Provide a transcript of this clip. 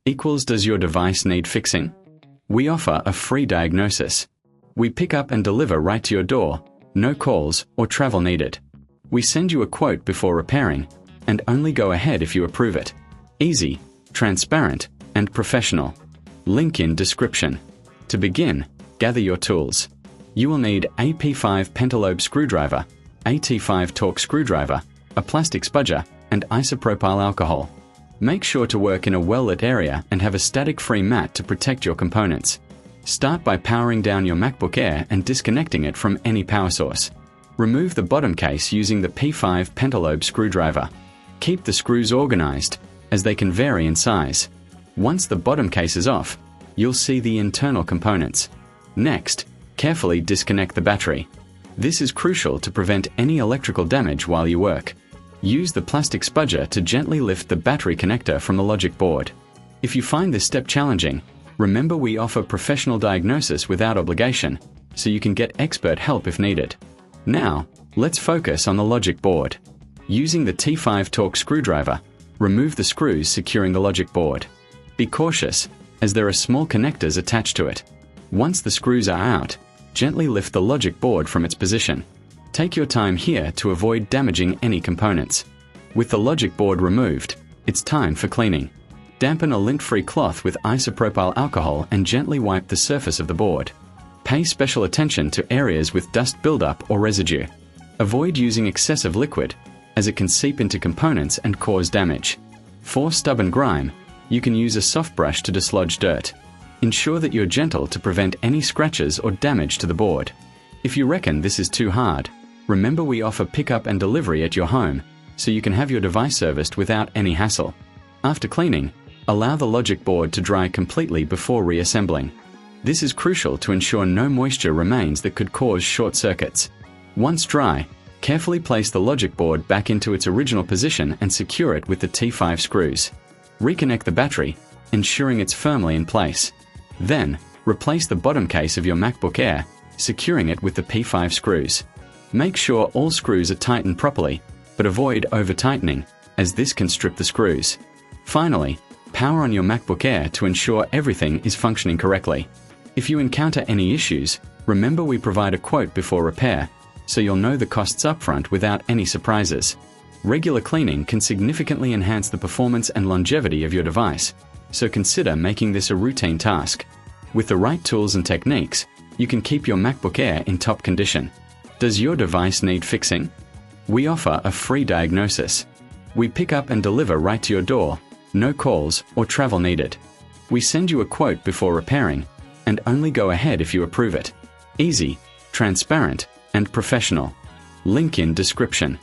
equals does your device need fixing? We offer a free diagnosis. We pick up and deliver right to your door, no calls or travel needed. We send you a quote before repairing, and only go ahead if you approve it. Easy, transparent, and professional. Link in description. To begin, gather your tools. You will need a P5 pentalobe screwdriver, a T5 torque screwdriver, a plastic spudger, and isopropyl alcohol. Make sure to work in a well-lit area and have a static-free mat to protect your components. Start by powering down your MacBook Air and disconnecting it from any power source. Remove the bottom case using the P5 pentalobe screwdriver. Keep the screws organized, as they can vary in size. Once the bottom case is off, you'll see the internal components. Next, carefully disconnect the battery. This is crucial to prevent any electrical damage while you work. Use the plastic spudger to gently lift the battery connector from the logic board. If you find this step challenging, remember we offer professional diagnosis without obligation, so you can get expert help if needed. Now, let's focus on the logic board. Using the T5 torque screwdriver, remove the screws securing the logic board. Be cautious, as there are small connectors attached to it. Once the screws are out, gently lift the logic board from its position. Take your time here to avoid damaging any components. With the logic board removed, it's time for cleaning. Dampen a lint-free cloth with isopropyl alcohol and gently wipe the surface of the board. Pay special attention to areas with dust buildup or residue. Avoid using excessive liquid, as it can seep into components and cause damage. For stubborn grime, you can use a soft brush to dislodge dirt. Ensure that you're gentle to prevent any scratches or damage to the board. If you reckon this is too hard, remember we offer pickup and delivery at your home, so you can have your device serviced without any hassle. After cleaning, allow the logic board to dry completely before reassembling. This is crucial to ensure no moisture remains that could cause short circuits. Once dry, carefully place the logic board back into its original position and secure it with the T5 screws. Reconnect the battery, ensuring it's firmly in place. Then, replace the bottom case of your MacBook Air, securing it with the P5 screws. Make sure all screws are tightened properly, but avoid over-tightening, as this can strip the screws. Finally, power on your MacBook Air to ensure everything is functioning correctly. If you encounter any issues, remember we provide a quote before repair, so you'll know the costs upfront without any surprises. Regular cleaning can significantly enhance the performance and longevity of your device, so consider making this a routine task. With the right tools and techniques, you can keep your MacBook Air in top condition. Does your device need fixing? We offer a free diagnosis. We pick up and deliver right to your door, no calls or travel needed. We send you a quote before repairing, and only go ahead if you approve it. Easy, transparent, and professional. Link in description.